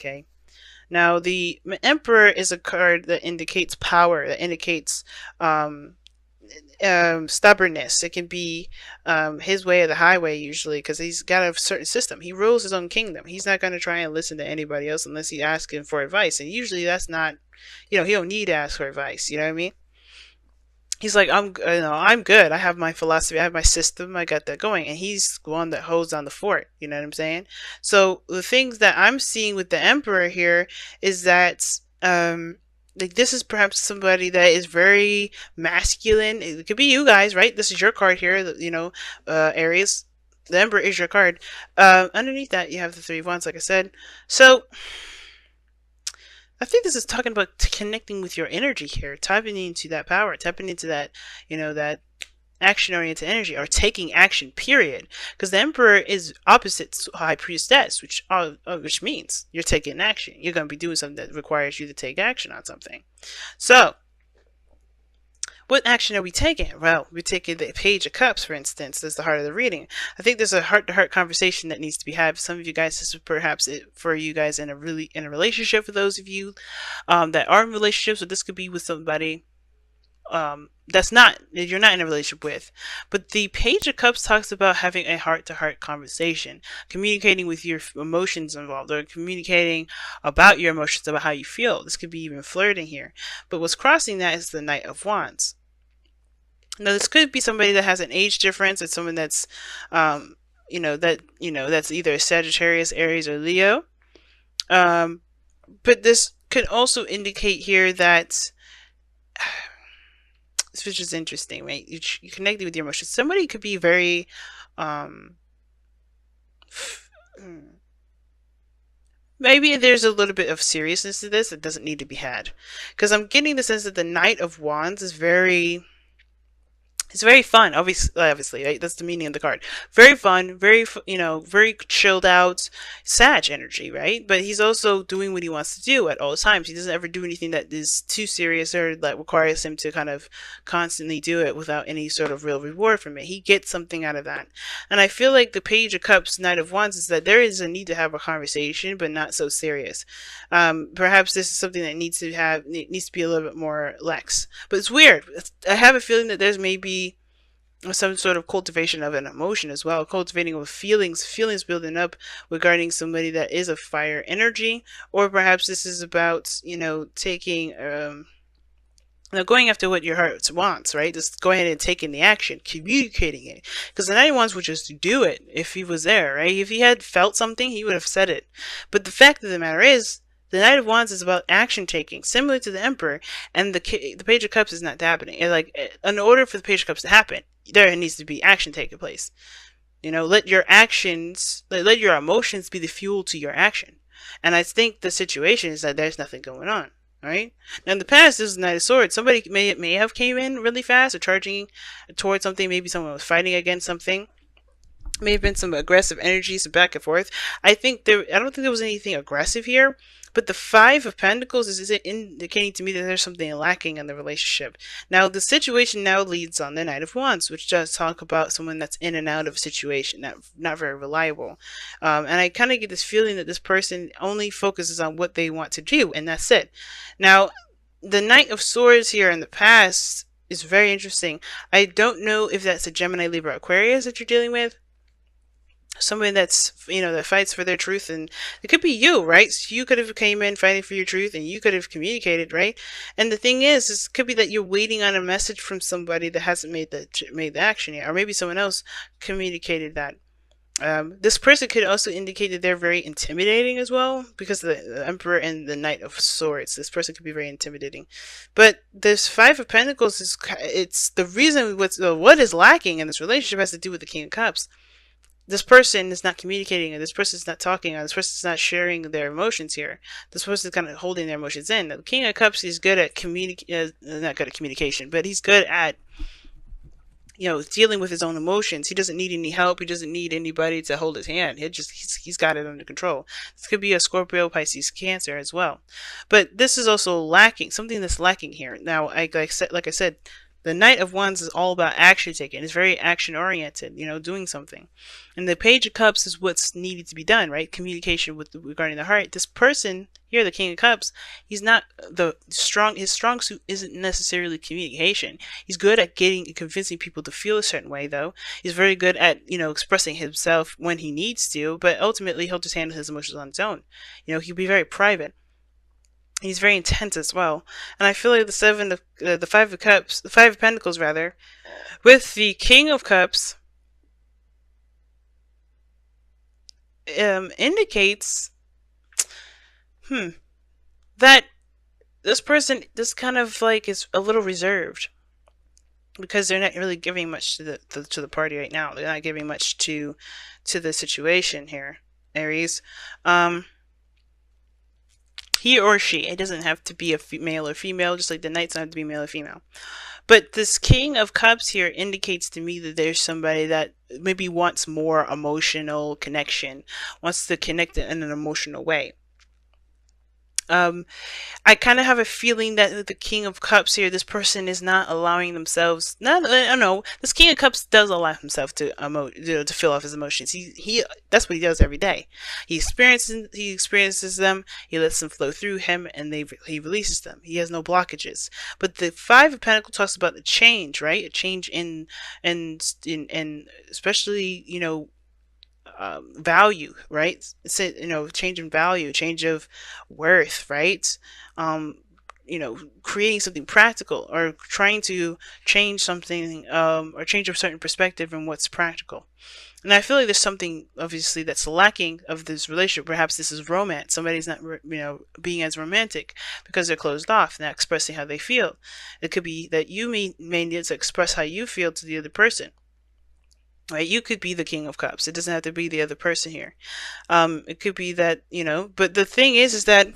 Okay. Now, the Emperor is a card that indicates power, that indicates um, stubbornness. It can be his way or the highway usually, because he's got a certain system. He rules his own kingdom. He's not going to try and listen to anybody else unless he's asking for advice. And usually that's not, he don't need to ask for advice. You know what I mean? He's like, I'm good. I have my philosophy. I have my system. I got that going. And he's the one that holds on the fort. You know what I'm saying? So the things that I'm seeing with the Emperor here is that, like, this is perhaps somebody that is very masculine. It could be you guys, right? This is your card here. Aries. The Emperor is your card. Underneath that, you have the Three of Wands, like I said. So I think this is talking about connecting with your energy here, tapping into that power, tapping into that, that action-oriented energy, or taking action, period. Because the Emperor is opposite High Priestess, which means you're taking action. You're going to be doing something that requires you to take action on something. So, what action are we taking? Well, we're taking the Page of Cups, for instance. That's the heart of the reading. I think there's a heart-to-heart conversation that needs to be had. For some of you guys, this is perhaps for you guys in a relationship. For those of you that are in relationships, so this could be with somebody you're not in a relationship with. But the Page of Cups talks about having a heart-to-heart conversation, communicating with your emotions involved, or communicating about your emotions, about how you feel. This could be even flirting here. But what's crossing that is the Knight of Wands. Now, this could be somebody that has an age difference. It's someone that's, that's either a Sagittarius, Aries, or Leo. But this could also indicate here that, which is interesting, right? You connected with your emotions. Somebody could be very, maybe there's a little bit of seriousness to this that doesn't need to be had. Because I'm getting the sense that the Knight of Wands is it's very fun, obviously, right? That's the meaning of the card. Very fun, very chilled out, Sag energy, right? But he's also doing what he wants to do at all times. He doesn't ever do anything that is too serious or that requires him to kind of constantly do it without any sort of real reward from it. He gets something out of that. And I feel like the Page of Cups, Knight of Wands, is that there is a need to have a conversation, but not so serious. Perhaps this is something that needs to be a little bit more lax. But it's weird. I have a feeling that there's maybe some sort of cultivation of an emotion as well, cultivating of feelings building up regarding somebody that is a fire energy, or perhaps this is about taking going after what your heart wants, right? Just go ahead and taking the action, communicating it, because the Knight of Wands would just do it if he was there, right? If he had felt something, he would have said it. But the fact of the matter is, the Knight of Wands is about action taking, similar to the Emperor, and the Page of Cups is not happening. And in order for the Page of Cups to happen, there needs to be action taking place. Let your actions, let your emotions be the fuel to your action. And I think the situation is that there's nothing going on, right? Now in the past, this is Knight of Swords. Somebody may have came in really fast or charging towards something. Maybe someone was fighting against something. May have been some aggressive energy, some back and forth. I don't think there was anything aggressive here, but the Five of Pentacles is indicating to me that there's something lacking in the relationship. Now, the situation now leads on the Knight of Wands, which does talk about someone that's in and out of a situation, not very reliable. And I kind of get this feeling that this person only focuses on what they want to do, and that's it. Now, the Knight of Swords here in the past is very interesting. I don't know if that's a Gemini, Libra, Aquarius that you're dealing with. Somebody that's that fights for their truth, and it could be you, right? So you could have came in fighting for your truth, and you could have communicated, right? And the thing is it could be that you're waiting on a message from somebody that hasn't made the action yet, or maybe someone else communicated that. This person could also indicate that they're very intimidating as well, because the Emperor and the Knight of Swords. This person could be very intimidating. But this Five of Pentacles it's the reason what is lacking in this relationship has to do with the King of Cups. This person is not communicating, or this person is not talking, or this person is not sharing their emotions here. This person is kind of holding their emotions in. The King of Cups is good at not good at communication, but he's good at dealing with his own emotions. He doesn't need any help. He doesn't need anybody to hold his hand. He's got it under control. This could be a Scorpio, Pisces, Cancer as well. But this is also lacking, something that's lacking here. Now, like I said, The Knight of Wands is all about action taking. It's very action oriented, doing something. And the Page of Cups is what's needed to be done, right? Communication with regarding the heart. This person here, the King of Cups, he's not the strong. His strong suit isn't necessarily communication. He's good at getting convincing people to feel a certain way, though. He's very good at expressing himself when he needs to, but ultimately he'll just handle his emotions on his own. He'll be very private. He's very intense as well. And I feel like the Five of Cups, the Five of Pentacles rather, with the King of Cups, indicates, that this person, this kind of like is a little reserved because they're not really giving much to the party right now. They're not giving much to the situation here, Aries. He or she. It doesn't have to be a male or female, just like the Knights don't have to be male or female. But this King of Cups here indicates to me that there's somebody that maybe wants more emotional connection, wants to connect in an emotional way. I kind of have a feeling that the King of Cups here, this person is not allowing themselves. Not, I don't know. This King of Cups does allow himself to to feel off his emotions. He that's what he does every day. He experiences them. He lets them flow through him, and he releases them. He has no blockages. But the Five of Pentacles talks about a change, right? A change in especially value, right? It's change in value, change of worth, right? Creating something practical or trying to change something, or change a certain perspective in what's practical. And I feel like there's something obviously that's lacking of this relationship. Perhaps this is romance. Somebody's not, being as romantic because they're closed off, not expressing how they feel. It could be that you may need to express how you feel to the other person. Right, you could be the King of Cups. It doesn't have to be the other person here. It could be that But the thing is that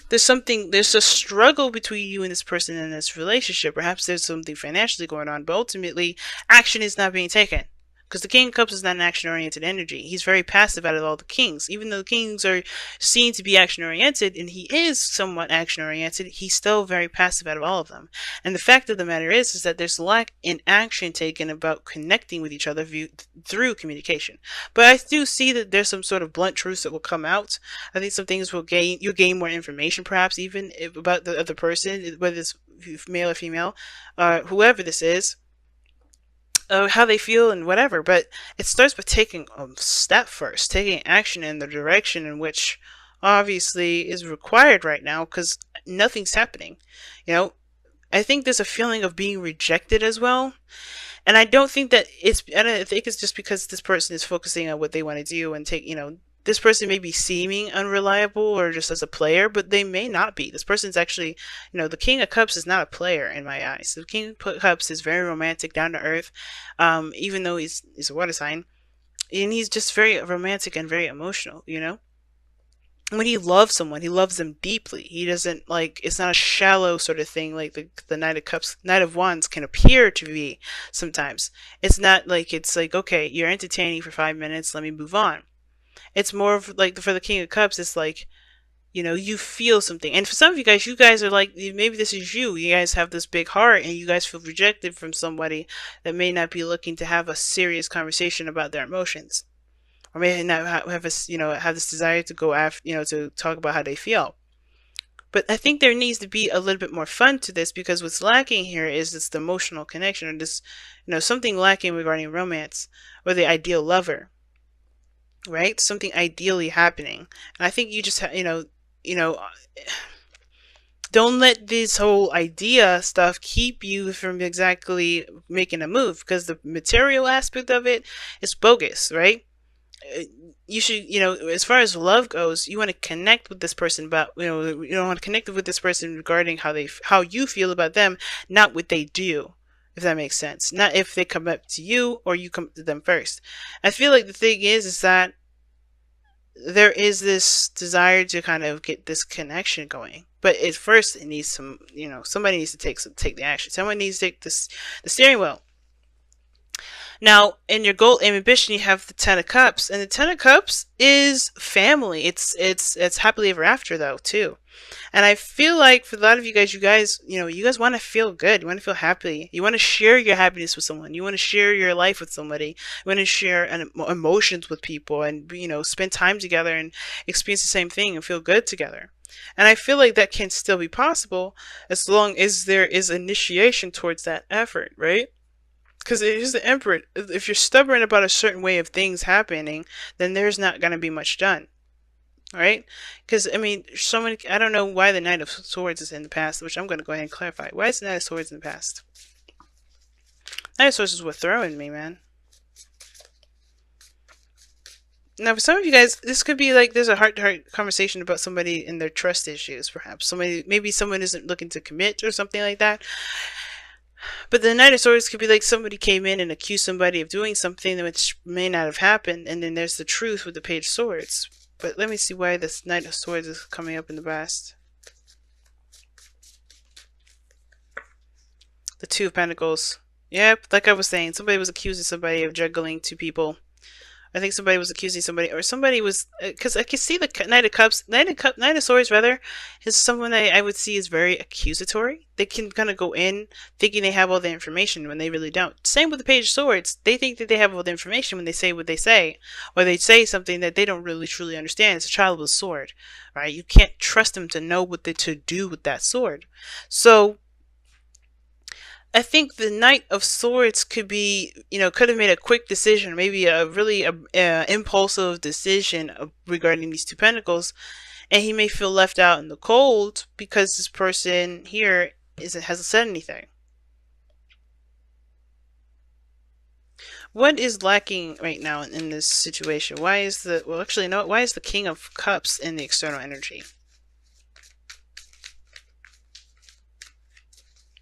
there's a struggle between you and this person in this relationship. Perhaps there's something financially going on, but ultimately, action is not being taken. Because the King of Cups is not an action-oriented energy. He's very passive out of all the kings. Even though the kings are seen to be action-oriented, and he is somewhat action-oriented, he's still very passive out of all of them. And the fact of the matter is that there's lack in action taken about connecting with each other through communication. But I do see that there's some sort of blunt truths that will come out. I think some things you'll gain more information, perhaps even about the other person, whether it's male or female, whoever this is. How they feel and whatever, but it starts with taking a step first, taking action in the direction in which obviously is required right now because nothing's happening. I think there's a feeling of being rejected as well. And I don't think that I don't think it's just because this person is focusing on what they want to do and this person may be seeming unreliable or just as a player, but they may not be. This person's actually, the King of Cups is not a player in my eyes. The King of Cups is very romantic, down to earth, even though he's a water sign. And he's just very romantic and very emotional, When he loves someone, he loves them deeply. He doesn't it's not a shallow sort of thing like the Knight of Cups, Knight of Wands can appear to be sometimes. It's not like it's like, okay, you're entertaining for 5 minutes, let me move on. It's more of like for the King of Cups, it's like, you feel something. And for some of you guys are like, maybe this is you. You guys have this big heart and you guys feel rejected from somebody that may not be looking to have a serious conversation about their emotions. Or may not have this desire to go after, to talk about how they feel. But I think there needs to be a little bit more fun to this because what's lacking here is this emotional connection or this, something lacking regarding romance or the ideal lover. Right? Something ideally happening. And I think you just don't let this whole idea stuff keep you from exactly making a move because the material aspect of it is bogus, right? You should, as far as love goes, you want to connect with this person about, you don't want to connect with this person regarding how you feel about them, not what they do. If that makes sense. Not if they come up to you or you come to them first. I feel like the thing is that there is this desire to kind of get this connection going. But at first it needs some, somebody needs to take the action. Someone needs to take the steering wheel. Now, in your goal and ambition, you have the Ten of Cups, and the Ten of Cups is family. It's happily ever after though too. And I feel like for a lot of you guys want to feel good. You want to feel happy. You want to share your happiness with someone. You want to share your life with somebody. You want to share emotions with people, and spend time together and experience the same thing and feel good together. And I feel like that can still be possible as long as there is initiation towards that effort, right? Because here's the emperor. If you're stubborn about a certain way of things happening, then there's not going to be much done. Right? Because, I mean, so many. I don't know why the Knight of Swords is in the past, which I'm going to go ahead and clarify. Why is the Knight of Swords in the past? Knight of Swords is what throwing me, man. Now, for some of you guys, this could be like there's a heart-to-heart conversation about somebody and their trust issues, perhaps. Maybe someone isn't looking to commit or something like that. But the Knight of Swords could be like somebody came in and accused somebody of doing something which may not have happened, and then there's the truth with the Page of Swords. But let me see why this Knight of Swords is coming up in the past. The Two of Pentacles. Yep, like I was saying, somebody was accusing somebody of juggling two people. I think somebody was accusing somebody, or somebody was, because I can see the Knight of Cups, Knight of Swords rather, is someone that I would see is very accusatory. They can kind of go in thinking they have all the information when they really don't. Same with the Page of Swords. They think that they have all the information when they say what they say, or they say something that they don't really truly understand. It's a child with a sword, right? You can't trust them to know what to do with that sword. So I think the Knight of Swords could be, could have made a quick decision, maybe a really impulsive decision regarding these two pentacles, and he may feel left out in the cold because this person here hasn't said anything. What is lacking right now in this situation? Why is why is the King of Cups in the external energy?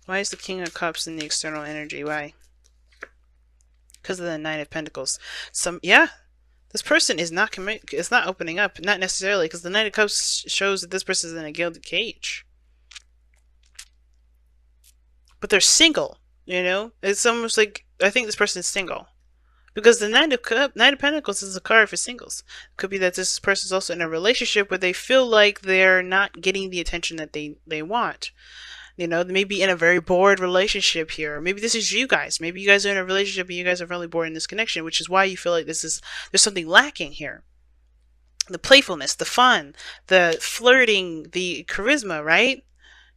Why is the King of Cups in the external energy? Why? Because of the Nine of Pentacles. This person is not it's not opening up. Not necessarily, because the Knight of Cups shows that this person is in a gilded cage. But they're single, It's almost like, I think this person is single. Because the Knight of Pentacles is a card for singles. It could be that this person is also in a relationship where they feel like they're not getting the attention that they want. Maybe in a very bored relationship here. Or maybe this is you guys. Maybe you guys are in a relationship and you guys are really bored in this connection, which is why you feel like there's something lacking here. The playfulness, the fun, the flirting, the charisma, right?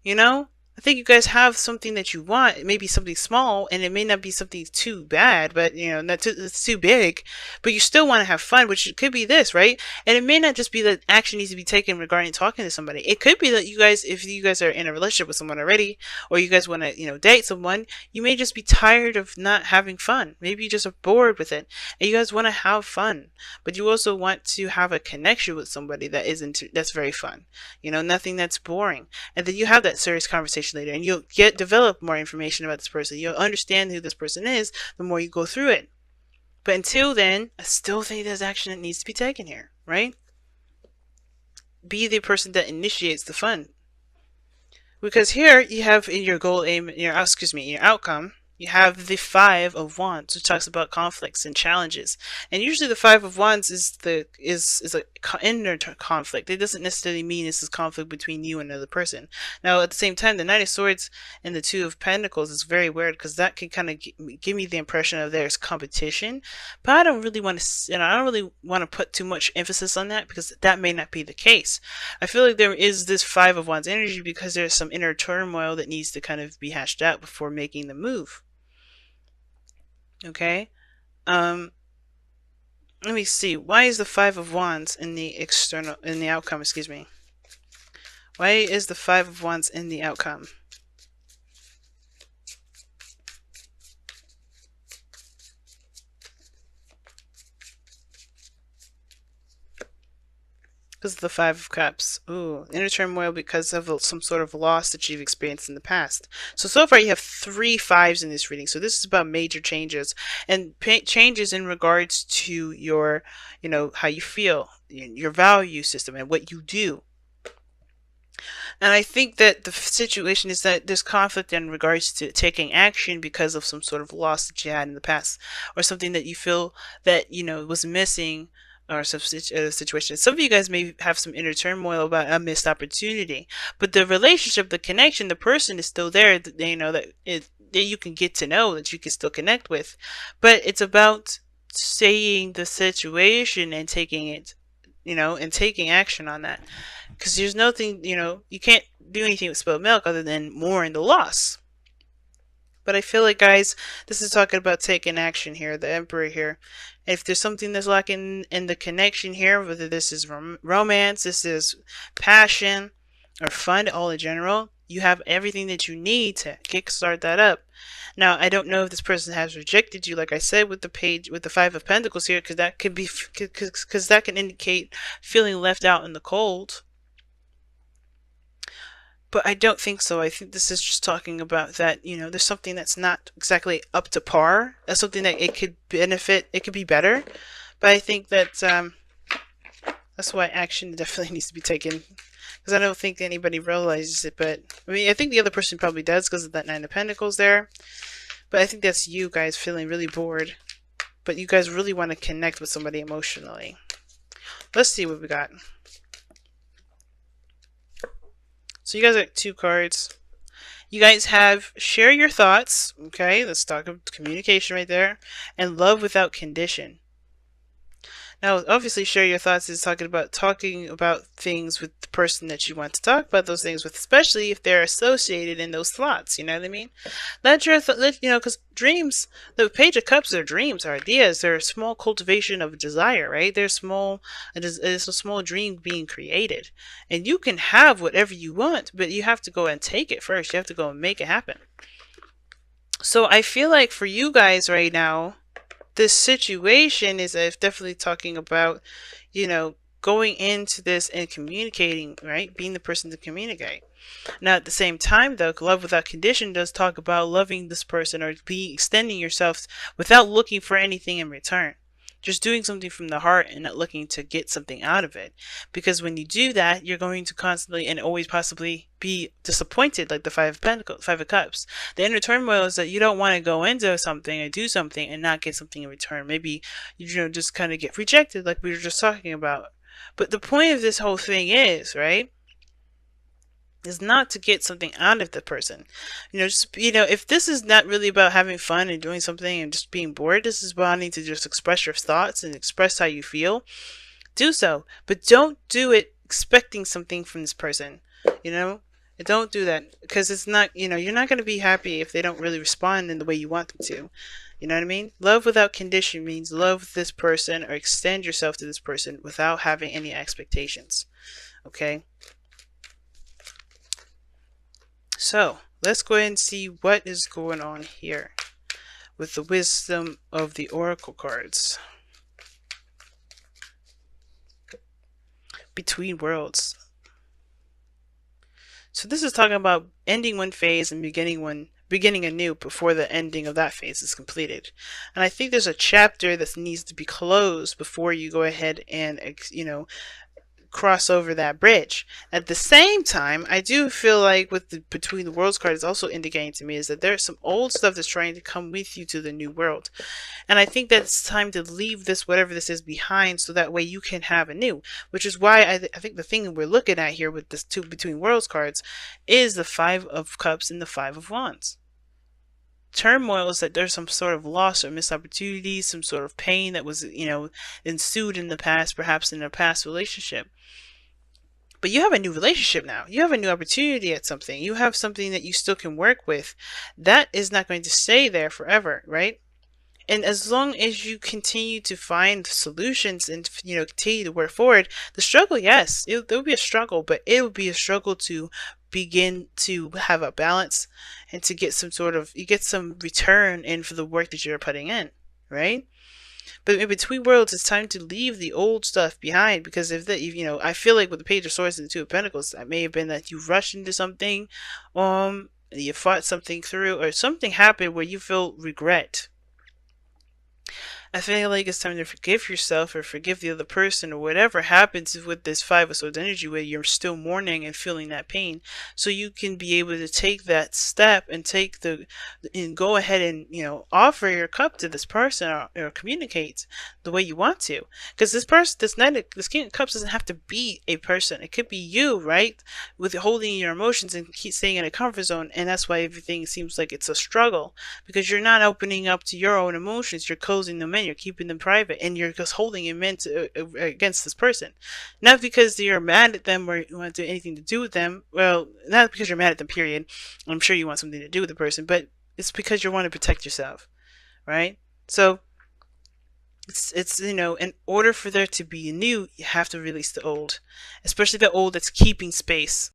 I think you guys have something that you want. It may be something small, and it may not be something too bad, but it's too big. But you still want to have fun, which could be this, right? And it may not just be that action needs to be taken regarding talking to somebody. It could be that if you guys are in a relationship with someone already, or you guys want to, date someone, you may just be tired of not having fun. Maybe you just are bored with it, and you guys want to have fun, but you also want to have a connection with somebody that's very fun. Nothing that's boring, and then you have that serious conversation later, and you'll develop more information about this person. You'll understand who this person is the more you go through it. But until then, I still think there's action that needs to be taken here, right? Be the person that initiates the fun. Because here you have in your goal aim, your outcome, you have the Five of Wands, which talks about conflicts and challenges. And usually the Five of Wands is a inner conflict. It doesn't necessarily mean this is conflict between you and another person. Now, at the same time, the Knight of Swords and the Two of Pentacles is very weird, because that can kind of give me the impression of there's competition. But I don't really want to put too much emphasis on that, because that may not be the case. I feel like there is this Five of Wands energy because there's some inner turmoil that needs to kind of be hashed out before making the move. Okay, let me see. Why is the Five of Wands in the outcome? Excuse me. Why is the Five of Wands in the outcome? Because of the Five of Cups. Ooh, inner turmoil because of some sort of loss that you've experienced in the past. So far you have 3 fives in this reading. So this is about major changes. And changes in regards to your, how you feel, your value system, and what you do. And I think that the situation is that there's conflict in regards to taking action because of some sort of loss that you had in the past, or something that you feel that was missing, or some situation. Some of you guys may have some inner turmoil about a missed opportunity, but the relationship, the connection, the person is still there. That you can get to know, that you can still connect with, but it's about saying the situation and taking it, and taking action on that. Because there's nothing, you can't do anything with spilled milk other than mourn the loss. But I feel like, guys, this is talking about taking action here, the Emperor here. If there's something that's lacking in the connection here, whether this is romance, this is passion, or fun, all in general, you have everything that you need to kickstart that up. Now, I don't know if this person has rejected you, like I said, with the page with the Five of Pentacles here, because that could be because that can indicate feeling left out in the cold. But I don't think so. I think this is just talking about that, there's something that's not exactly up to par. That's something that it could benefit, it could be better. But I think that that's why action definitely needs to be taken. Because I don't think anybody realizes it. But, I mean, I think the other person probably does because of that Nine of Pentacles there. But I think that's you guys feeling really bored. But you guys really want to connect with somebody emotionally. Let's see what we got. So you guys got 2 cards. You guys have share your thoughts. Okay, let's talk about communication right there. And love without condition. Now, obviously, share your thoughts is talking about things with the person that you want to talk about those things with, especially if they're associated in those thoughts. You know what I mean? Because dreams, the Page of Cups are dreams, are ideas. They're a small cultivation of desire, right? They're small. It's a small dream being created, and you can have whatever you want, but you have to go and take it first. You have to go and make it happen. So I feel like for you guys right now, this situation is definitely talking about, going into this and communicating, right? Being the person to communicate. Now, at the same time, though, love without condition does talk about loving this person or extending yourself without looking for anything in return. Just doing something from the heart and not looking to get something out of it. Because when you do that, you're going to constantly and always possibly be disappointed, like the Five of Pentacles, Five of Cups. The inner turmoil is that you don't want to go into something and do something and not get something in return. Maybe, just kind of get rejected, like we were just talking about. But the point of this whole thing is not to get something out of the person. If this is not really about having fun and doing something and just being bored, this is wanting to just express your thoughts and express how you feel, do so. But don't do it expecting something from this person, Don't do that, because it's not, you're not going to be happy if they don't really respond in the way you want them to. You know what I mean? Love without condition means love this person or extend yourself to this person without having any expectations. Okay? So, let's go ahead and see what is going on here with the wisdom of the oracle cards. Between worlds. So this is talking about ending one phase and beginning anew before the ending of that phase is completed. And I think there's a chapter that needs to be closed before you go ahead and cross over that bridge. At the same time, I do feel like with the Between the Worlds card is also indicating to me is that there's some old stuff that's trying to come with you to the new world. And I think that it's time to leave this, whatever this is, behind, so that way you can have a new. Which is why I think the thing we're looking at here with this 2 Between Worlds cards is the Five of Cups and the Five of Wands. Turmoil is that there's some sort of loss or missed opportunities, some sort of pain that was, ensued in the past, perhaps in a past relationship. But you have a new relationship now. You have a new opportunity at something. You have something that you still can work with. That is not going to stay there forever, right? And as long as you continue to find solutions and, continue to work forward, the struggle, yes, there will be a struggle, but it will be a struggle to begin to have a balance and to get you get some return in for the work that you're putting in, right? But in Between Worlds, it's time to leave the old stuff behind, because I feel like with the Page of Swords and the Two of Pentacles, that may have been that you rushed into something, you fought something through, or something happened where you feel regret. I feel like it's time to forgive yourself or forgive the other person or whatever happens with this Five of Swords energy where you're still mourning and feeling that pain. So you can be able to take that step and and go ahead and, offer your cup to this person, or communicate the way you want to. Because this person, this King of Cups doesn't have to be a person. It could be you, right? With holding your emotions and keep staying in a comfort zone. And that's why everything seems like it's a struggle, because you're not opening up to your own emotions. You're closing them in, you're keeping them private, and you're just holding them in against this person. Not because you're mad at them or you want to do anything to do with them. Well, not because you're mad at them, period. I'm sure you want something to do with the person, but it's because you want to protect yourself, right? So it's in order for there to be new, you have to release the old, especially the old that's keeping space.